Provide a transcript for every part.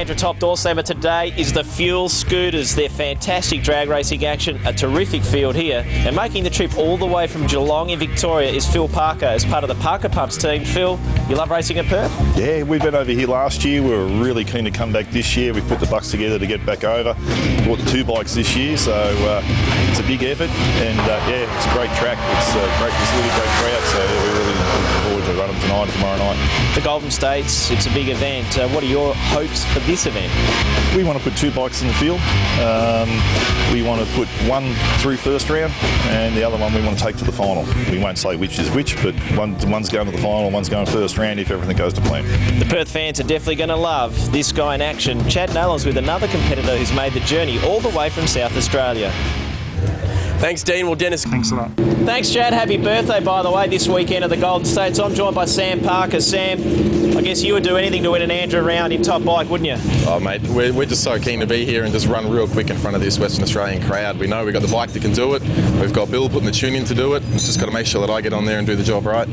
Andrew Top Door Slammer today is the Fuel Scooters. They're fantastic drag racing action, a terrific field here, and making the trip all the way from Geelong in Victoria is Phil Parker as part of the Parker Pumps team. Phil, you love racing at Perth? Yeah, we've been over here last year. We were really keen to come back this year. We put the bucks together to get back over. Bought the 2 bikes this year, so it's a big effort, and yeah, it's a great track. It's a great facility, great crowd, so yeah, we're really looking forward to running tonight and tomorrow night. The Goldenstates, it's a big event. What are your hopes for this event? We want to put 2 bikes in the field. We want to put one through first round, and the other one we want to take to the final. We won't say which is which, but one's going to the final, one's going first round if everything goes to plan. The Perth fans are definitely going to love this guy in action. Chad Nolan's with another competitor who's made the journey all the way from South Australia. Thanks, Dean. Well, Dennis, thanks a lot. Thanks, Chad. Happy birthday, by the way, this weekend at the Golden States. I'm joined by Sam Parker. Sam, I guess you would do anything to win an Andrew round in top bike, wouldn't you? Oh, mate, we're just so keen to be here and just run real quick in front of this Western Australian crowd. We know we've got the bike that can do it. We've got Bill putting the tune in to do it. We've just got to make sure that I get on there and do the job right.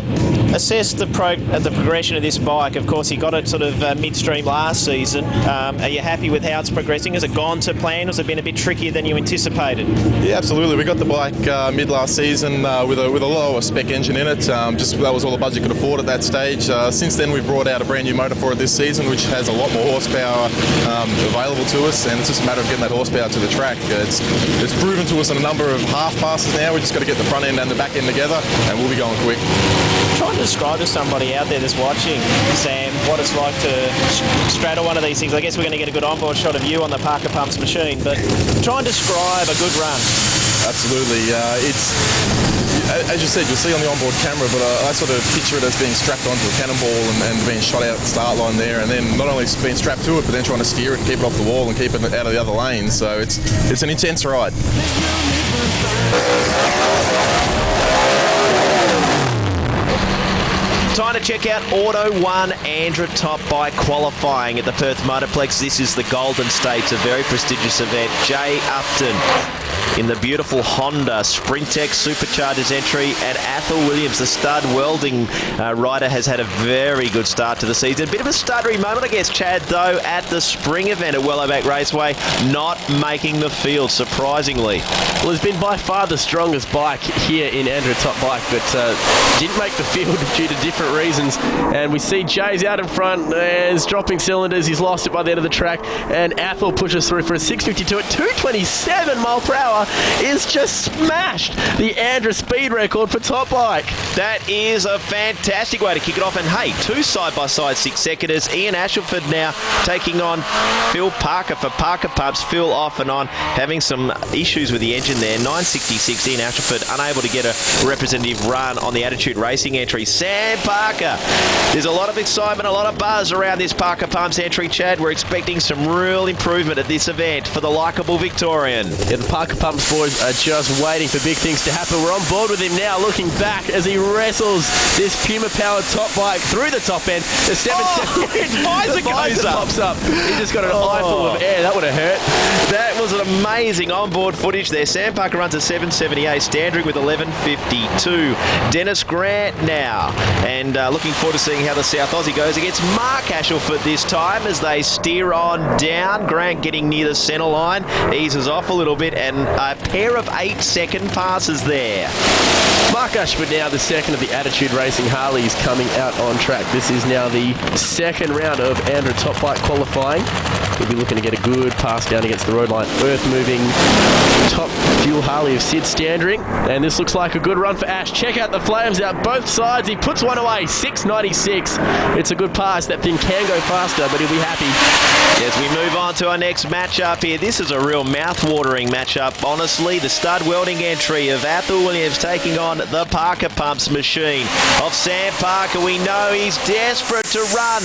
Assess the progression of this bike. Of course, he got it sort of midstream last season. Are you happy with how it's progressing? Has it gone to plan? Has it been a bit trickier than you anticipated? Yeah, absolutely. We got the bike mid last season with a lower spec engine in it. Just that was all the budget could afford at that stage. Since then, we've brought out a brand new motor for it this season, which has a lot more horsepower available to us, and it's just a matter of getting that horsepower to the track. It's proven to us in a number of half passes now. We just got to get the front end and the back end together, and we'll be going quick. Try and describe to somebody out there that's watching, Sam, what it's like to straddle one of these things. I guess we're going to get a good onboard shot of you on the Parker Pumps machine, but try and describe a good run. Absolutely. It's, as you said, you'll see on the onboard camera, but I sort of picture it as being strapped onto a cannonball and being shot out at the start line there, and then not only being strapped to it, but then trying to steer it and keep it off the wall and keep it out of the other lanes. So it's an intense ride. Time to check out Auto 1 Andrew Top Bike qualifying at the Perth Motorplex. This is the Golden States, a very prestigious event. Jay Upton in the beautiful Honda Sprintex Superchargers entry, and Athel Williams, the stud welding rider, has had a very good start to the season. A bit of a stuttery moment, I guess, Chad, though, at the spring event at Willowbank Raceway, not making the field, surprisingly. Well, it's been by far the strongest bike here in Andrew Top Bike, but didn't make the field due to different reasons. And we see Jay's out in front, is dropping cylinders, he's lost it by the end of the track, and Athel pushes through for a 652 at 227 mile per hour, is just smashed the Andrew speed record for Top Bike. That is a fantastic way to kick it off. And hey, 2 side-by-side 6-seconders. Ian Ashelford now taking on Phil Parker for Parker Pumps. Phil off and on, having some issues with the engine there. 966, Ian Ashelford unable to get a representative run on the Attitude Racing entry. Sam Parker. There's a lot of excitement, a lot of buzz around this Parker Pumps entry, Chad. We're expecting some real improvement at this event for the likeable Victorian. Yeah, the Parker Pumps boys are just waiting for big things to happen. We're on board with him now, looking back as he wrestles this Puma-powered top bike through the top end. The 778. The visor pops up. He just got an eyeful of air. That would have hurt. That was an amazing onboard footage there. Sam Parker runs a 778, Standard with 1152. Dennis Grant now, and looking forward to seeing how the South Aussie goes against Mark Ashelford this time as they steer on down. Grant getting near the centre line, eases off a little bit, and a pair of 8-second passes there. Mark Ashford now the second of the Attitude Racing Harleys coming out on track. This is now the second round of Andrew Top Bike qualifying. We'll be looking to get a good pass down against the road line. Earth-moving top fuel Harley of Sid Standring. And this looks like a good run for Ash. Check out the flames out both sides. He puts one away, 696. It's a good pass. That thing can go faster, but he'll be happy. As we move on to our next matchup here, this is a real mouth-watering matchup, honestly. The stud welding entry of Athel Williams taking on the Parker Pumps machine of Sam Parker. We know he's desperate to run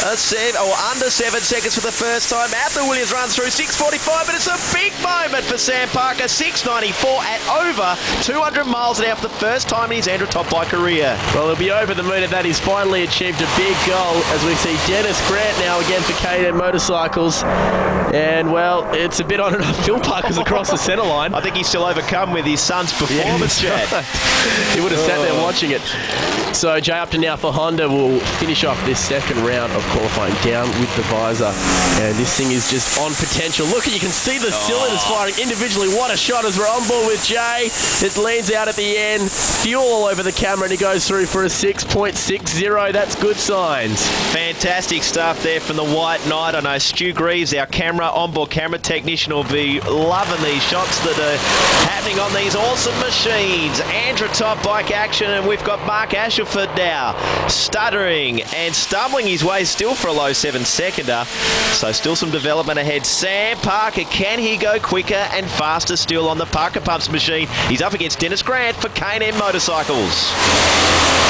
under 7 seconds for the first time. Athel Williams runs through 6:45, but it's a big moment for Sam Parker. 6:94 at over 200 miles an hour for the first time in his Andrew Top Bike career. Well, he'll be over the moon at that that. He's finally achieved a big goal as we see Dennis Grant now again for K&M Motorcycles. And, well, it's a bit on and off. Phil Parker's across the centre line. I think he's still overcome with his son's performance, Chad. He would have sat there watching it. So Jay Upton now for Honda will finish off this second round of qualifying down with the visor. And this thing is just on potential. Look, you can see the cylinders firing individually. What a shot as we're on board with Jay. It leans out at the end. Fuel all over the camera and he goes through for a 6.60. That's good signs. Fantastic stuff there from the White Knight. I know Stu Greaves, our onboard camera technician, will be loving these shots that are happening on these awesome machines. Andrew top bike action, and we've got Mark Ashelford now stuttering and stumbling his way still for a low 7-seconder. So still some development ahead. Sam Parker, can he go quicker and faster still on the Parker Pumps machine? He's up against Dennis Grant for K&M Motorcycles.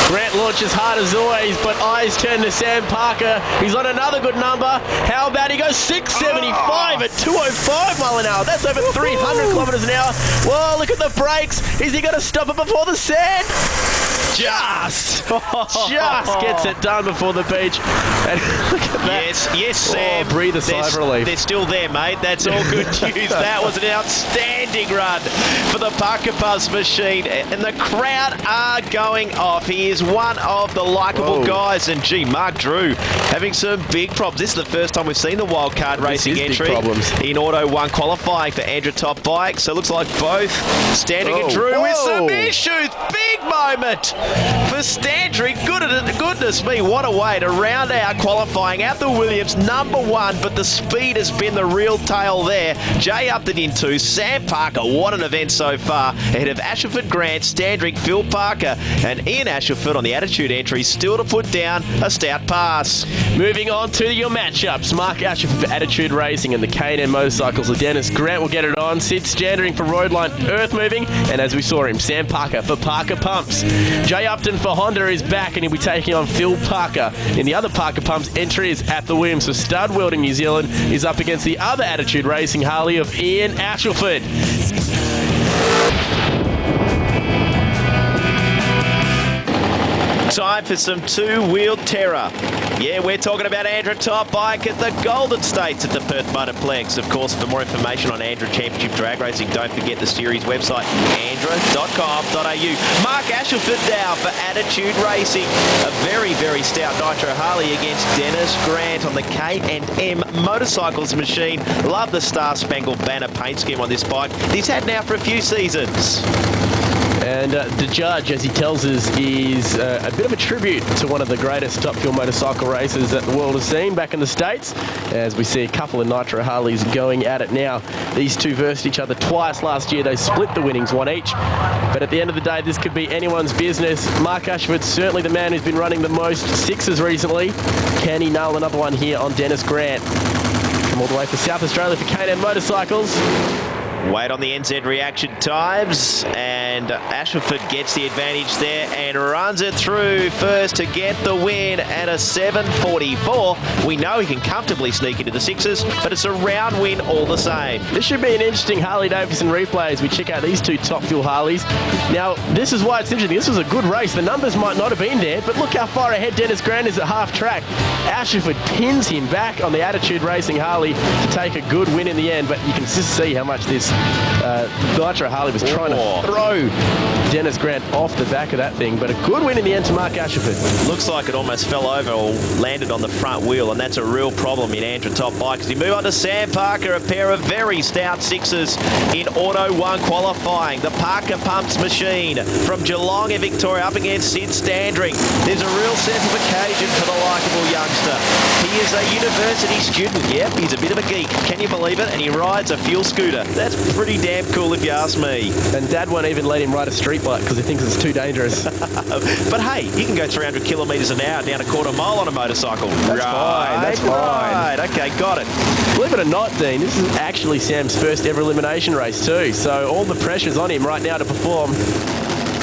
Grant launches hard as always, but eyes turn to Sam Parker. He's on another good number. How about he goes 675 at 205 mile an hour? That's over 300 kilometres an hour. Whoa, look at the brakes. Is he going to stop it before the sand? Just gets it done before the beach. And look at that. Yes, Sam. Breathe a sigh of relief. They're still there, mate. That's all good news. That was an outstanding run for the Parker Pumps machine. And the crowd are going off. He is one of the likeable guys. And gee, Mark Drew having some big problems. This is the first time we've seen the wildcard racing entry in Auto 1 qualifying for Andrew Top Bike. So it looks like both Standring and Drew with some issues. Big moment for Standring. Goodness me, what a way to round out qualifying at the Williams #1, but the speed has been the real tale there. Jay Upton in 2, Sam Parker, what an event so far, ahead of Ashelford Grant, Standring, Phil Parker and Ian Ashelford on the Attitude entry, still to put down a stout pass. Moving on to your matchups, Mark Ashelford for Attitude Racing and the K&M Motorcycles. Dennis Grant will get it on, Sid Standring for Roadline Earth Moving, and as we saw him, Sam Parker for Parker Pumps. Jay Upton for Honda is back and he'll be taking on Phil Parker. In the other Parker Pumps entry is at the Williams for Stud World in New Zealand is up against the other Attitude Racing Harley of Ian Ashelford. Time for some two-wheeled terror. Yeah, we're talking about Andrew Top Bike at the Goldenstates at the Perth Motorplex. Of course, for more information on Andrew Championship Drag Racing, don't forget the series website, andrew.com.au. Mark Ashelford down for Attitude Racing. A very, very stout Nitro Harley against Dennis Grant on the K&M Motorcycles machine. Love the Star Spangled Banner paint scheme on this bike. He's had now for a few seasons. And the judge, as he tells us, is a bit of a tribute to one of the greatest Top Fuel motorcycle races that the world has seen back in the States. As we see a couple of Nitro Harleys going at it now. These two versed each other twice last year. They split the winnings, one each. But at the end of the day, this could be anyone's business. Mark Ashelford's certainly the man who's been running the most sixes recently. Can he nail another one here on Dennis Grant? Come all the way for South Australia for K&M Motorcycles. Wait on the NZ reaction times, and Ashelford gets the advantage there and runs it through first to get the win at a 7:44. We know he can comfortably sneak into the sixes, but it's a round win all the same. This should be an interesting Harley-Davidson replay as we check out these two Top Fuel Harleys. Now, this is why it's interesting. This was a good race. The numbers might not have been there, but look how far ahead Dennis Grant is at half track. Ashelford pins him back on the Attitude Racing Harley to take a good win in the end, but you can just see how much this Nitro Harley was trying to throw Dennis Grant off the back of that thing, but a good win in the end to Mark Ashelford. Looks like it almost fell over or landed on the front wheel, and that's a real problem in Andrew Top Bike. As we move on to Sam Parker, a pair of very stout sixes in Auto 1 qualifying. The Parker Pumps machine from Geelong in Victoria up against Sid Standring. There's a real sense of occasion for the likeable youngster. He is a university student. Yep, he's a bit of a geek. Can you believe it? And he rides a fuel scooter. That's pretty damn cool if you ask me. And Dad won't even let him ride a street bike because he thinks it's too dangerous. But hey, he can go 300 kilometres an hour down a quarter mile on a motorcycle. That's fine. That's fine. Right. Okay, got it. Believe it or not, Dean, this is actually Sam's first ever elimination race too. So all the pressure's on him right now to perform.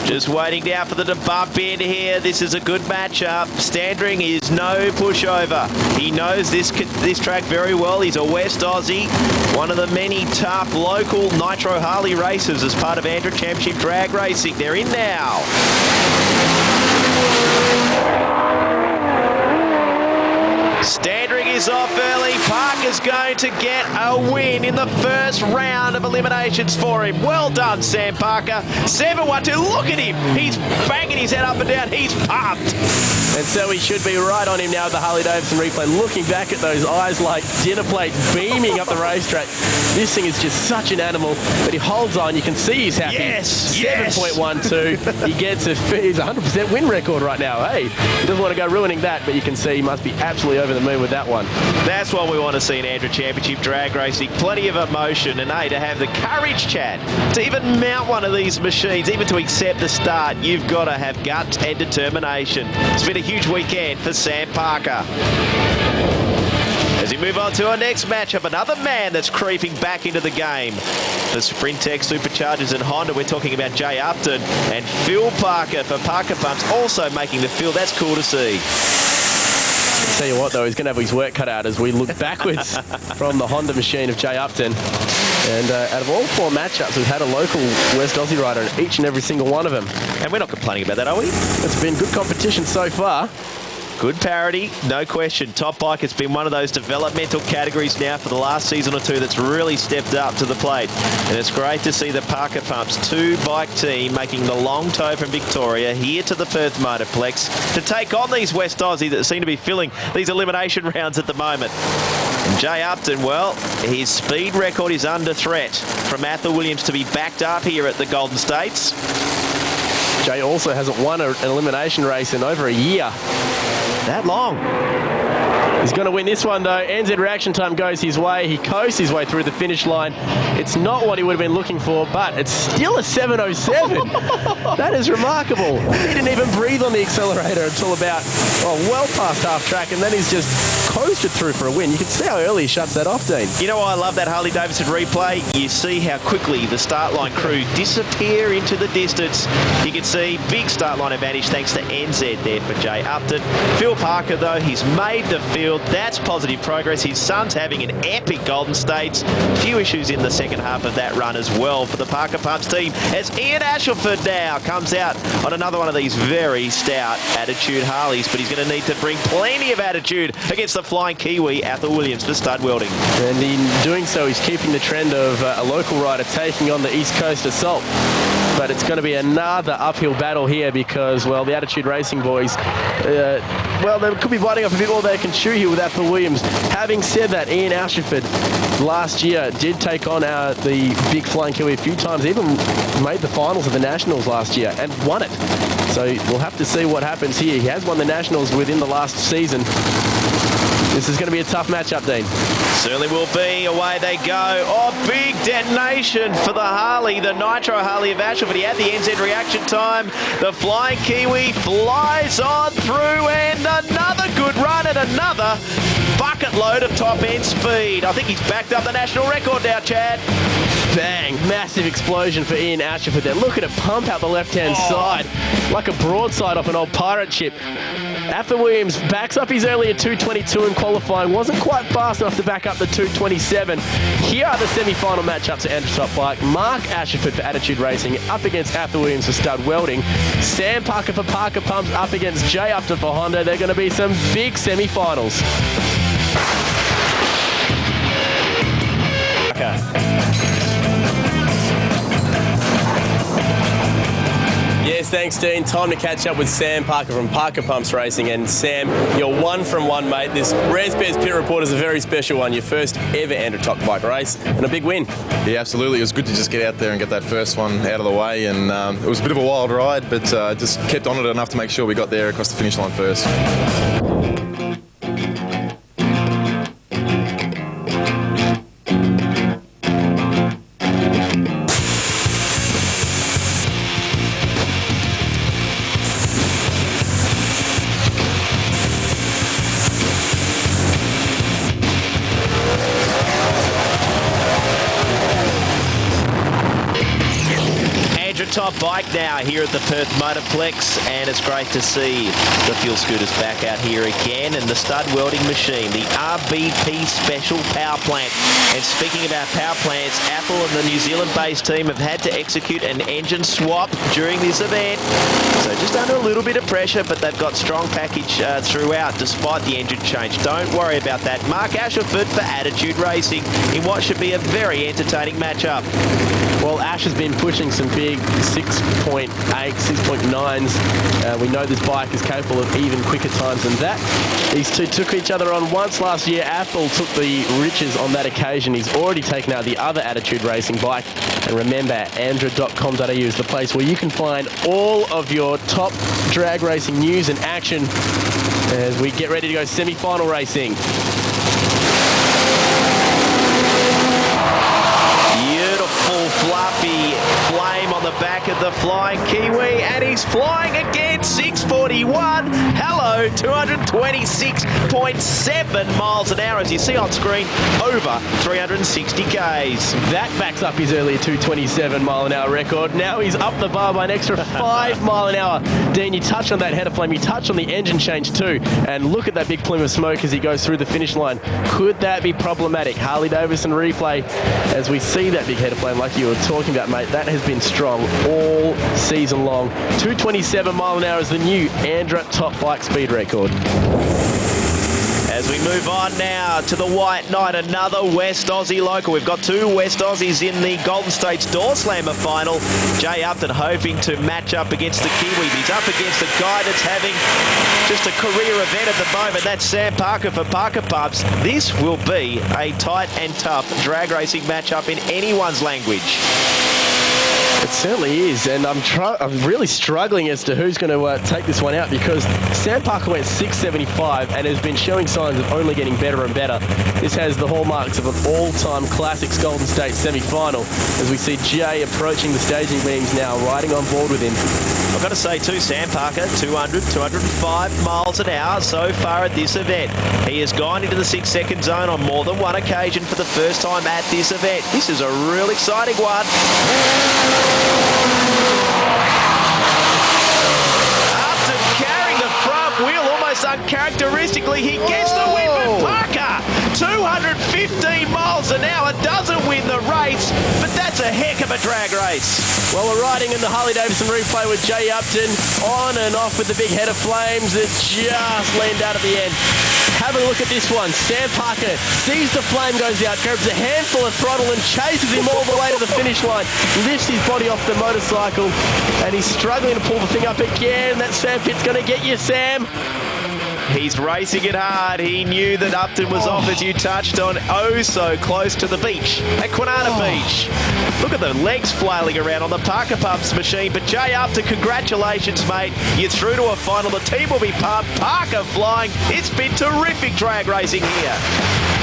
Just waiting down for the to bump in here. This is a good matchup. Standring is no pushover. He knows this track very well. He's a West Aussie, one of the many tough local Nitro Harley races as part of Andrew Championship Drag Racing. They're in now. going to get a win in the first round of eliminations for him. Well done, Sam Parker. 7-1-2. Look at him. He's banging his head up and down. He's pumped. And so we should be right on him now with the Harley-Davidson replay, looking back at those eyes like dinner plates beaming up the racetrack. This thing is just such an animal, but he holds on. You can see he's happy. Yes, 7.12. He gets he's 100% win record right now. Hey, he doesn't want to go ruining that, but you can see he must be absolutely over the moon with that one. That's what we want to see in Andrew Championship drag racing. Plenty of emotion, and hey, to have the courage, Chad, to even mount one of these machines, even to accept the start, you've got to have guts and determination. It's been a huge weekend for Sam Parker. As we move on to our next matchup, another man that's creeping back into the game. For Sprintec Superchargers and Honda, we're talking about Jay Upton and Phil Parker for Parker Pumps, also making the field. That's cool to see. I'll tell you what, though, he's going to have his work cut out as we look backwards from the Honda machine of Jay Upton. And out of all 4 matchups, we've had a local West Aussie rider in each and every single one of them. And we're not complaining about that, are we? It's been good competition so far. Good parity, no question. Top Bike has been one of those developmental categories now for the last season or two that's really stepped up to the plate. And it's great to see the Parker Pumps 2-bike team making the long tow from Victoria here to the Perth Motorplex to take on these West Aussie that seem to be filling these elimination rounds at the moment. And Jay Upton, well, his speed record is under threat from Athel Williams to be backed up here at the Goldenstates. Jay also hasn't won an elimination race in over a year. That long. He's going to win this one, though. NZ reaction time goes his way. He coasts his way through the finish line. It's not what he would have been looking for, but it's still a 7:07. That is remarkable. He didn't even breathe on the accelerator until about, well past half track, and then he's just coasted through for a win. You can see how early he shuts that off, Dean. You know why I love that Harley-Davidson replay? You see how quickly the start line crew disappear into the distance. You can see big start line advantage thanks to NZ there for Jay Upton. Phil Parker, though, he's made the field. That's positive progress. His son's having an epic Golden States. Few issues in the second half of that run as well for the Parker Pumps team, as Ian Ashelford now comes out on another one of these very stout attitude Harleys, but he's going to need to bring plenty of attitude against the flying Kiwi Athel Williams for stud welding. And in doing so, he's keeping the trend of a local rider taking on the East Coast Assault. But it's going to be another uphill battle here because, well, the Attitude Racing boys, well, they could be biting off a bit more they can chew here with Athel Williams. Having said that, Ian Ashelford last year did take on the big flying Kiwi a few times, even made the finals of the Nationals last year and won it. So we'll have to see what happens here. He has won the Nationals within the last season. This is going to be a tough matchup, Dean. Certainly will be. Away they go. Oh, big detonation for the Harley, the Nitro Harley of Ashelford. He had the NZ reaction time. The flying Kiwi flies on through, and another good run and another bucket load of top end speed. I think he's backed up the national record now, Chad. Bang! Massive explosion for Ian Ashelford there. Look at it pump out the left-hand side like a broadside off an old pirate ship. Athel Williams backs up his earlier 2:22 in qualifying. Wasn't quite fast enough to back up the 2:27. Here are the semi-final matchups at Andrew Top Bike. Mark Ashelford for Attitude Racing up against Athel Williams for Stud Welding. Sam Parker for Parker Pumps up against Jay Upton for Honda. They're going to be some big semi-finals. Yes, thanks, Dean. Time to catch up with Sam Parker from Parker Pumps Racing. And Sam, you're 1 from 1, mate. This Rare Spares Pit Report is a very special one. Your first ever Andrew Top Bike race and a big win. Yeah, absolutely. It was good to just get out there and get that first one out of the way. And it was a bit of a wild ride, but just kept on it enough to make sure we got there across the finish line first. Top bike now here at the Perth Motorplex, and it's great to see the fuel scooters back out here again, and the stud welding machine, the RBP Special Power Plant. And speaking about power plants, Apple and the New Zealand-based team have had to execute an engine swap during this event. So just under a little bit of pressure, but they've got strong package throughout despite the engine change. Don't worry about that. Mark Ashelford for Attitude Racing in what should be a very entertaining matchup. Well, Ash has been pushing some big 6.8, 6.9s. We know this bike is capable of even quicker times than that. These two took each other on once last year. Apple took the riches on that occasion. He's already taken out the other Attitude Racing bike. And remember, andra.com.au is the place where you can find all of your top drag racing news and action as we get ready to go semi-final racing. Beautiful, fluffy flame on the back of the Flying Kiwi, and he's flying again, 641. Hello, 226.7 miles an hour, as you see on screen, over 360 Ks. That backs up his earlier 227 mile an hour record. Now he's up the bar by an extra 5 mile an hour. Dean, you touched on that header flame, you touched on the engine change too, and look at that big plume of smoke as he goes through the finish line. Could that be problematic? Harley-Davidson replay as we see that big header flame like you were talking about, mate. That has been strong all season long. 227 mile an hour is the new Andra top bike speed record. As we move on now to the White Knight, another West Aussie local. We've got two West Aussies in the Goldenstates Door Slammer final. Jay Upton hoping to match up against the Kiwi. He's up against a guy that's having just a career event at the moment. That's Sam Parker for Parker Pubs. This will be a tight and tough drag racing matchup in anyone's language. It certainly is, and I'm really struggling as to who's going to take this one out, because Sam Parker went 675 and has been showing signs of only getting better and better. This has the hallmarks of an all-time classics Golden State semi-final as we see Jay approaching the staging beams now, riding on board with him. I've got to say too, Sam Parker, 200, 205 miles an hour so far at this event. He has gone into the 6-second zone on more than one occasion for the first time at this event. This is a real exciting one. Upton carrying the front wheel almost uncharacteristically. He gets the win, but Parker, 215 miles an hour, doesn't win the race, but that's a heck of a drag race. Well, we're riding in the Harley-Davidson replay with Jay Upton, on and off with the big head of flames that just leaned out at the end. Have a look at this one. Sam Parker sees the flame goes out, grabs a handful of throttle and chases him all the way to the finish line. Lifts his body off the motorcycle and he's struggling to pull the thing up again. That sandpit's going to get you, Sam. He's racing it hard. He knew that Upton was off, as you touched on, oh so close to the beach at Kwinana Beach. Look at the legs flailing around on the Parker Pubs machine. But Jay Upton, congratulations, mate. You're through to a final. The team will be pumped. Parker flying. It's been terrific drag racing here.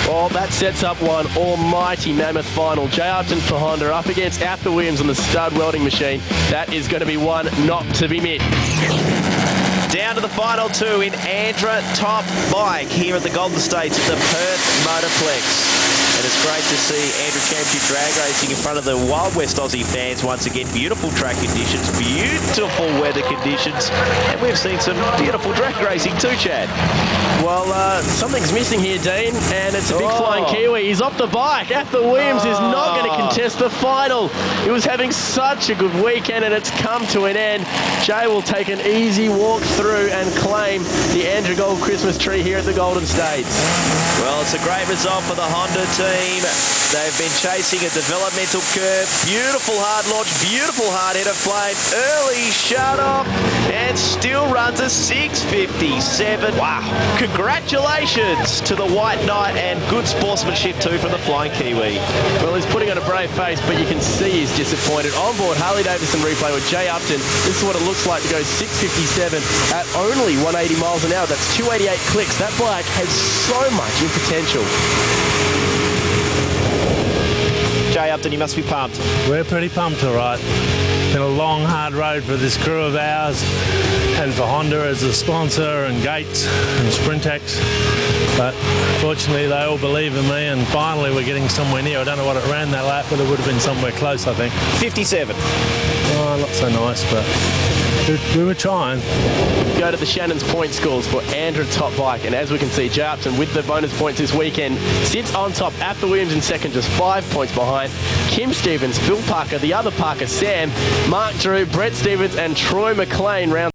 Well, that sets up one almighty mammoth final. Jay Upton for Honda up against Arthur Williams on the stud welding machine. That is going to be one not to be missed. Down to the final two in Andra Top Bike here at the Golden States at the Perth Motorplex. And it's great to see Andra Championship drag racing in front of the Wild West Aussie fans once again. Beautiful track conditions, beautiful weather conditions, and we've seen some beautiful drag racing too, Chad. Well, something's missing here, Dean, and it's a big flying Kiwi. He's off the bike. Arthur Williams is not going to contest the final. He was having such a good weekend, and it's come to an end. Jay will take an easy walk through and claim the Andra Gold Christmas tree here at the Golden States. Well, it's a great result for the Honda team. They've been chasing a developmental curve. Beautiful hard launch, beautiful hard head of flame. Early shut off and still runs a 6:57. Wow. Congratulations to the White Knight, and good sportsmanship too from the Flying Kiwi. Well, he's putting on a brave face, but you can see he's disappointed. On board Harley-Davidson replay with Jay Upton. This is what it looks like to go 6:57 at only 180 miles an hour. That's 288 clicks. That bike has so much in potential. Jay Upton, you must be pumped. We're pretty pumped, all right. Been a long, hard road for this crew of ours. and for Honda as a sponsor, and Gates and Sprintex. But fortunately, they all believe in me, and finally we're getting somewhere near. I don't know what it ran that lap, but it would have been somewhere close, I think. 57. Oh, not so nice, but we were trying. Go to the Shannon's point scores for Andrew Top Bike, and as we can see, Jay Upton with the bonus points this weekend sits on top. After Williams in second, just 5 points behind. Kim Stevens, Phil Parker, the other Parker, Sam, Mark Drew, Brett Stevens, and Troy McLean round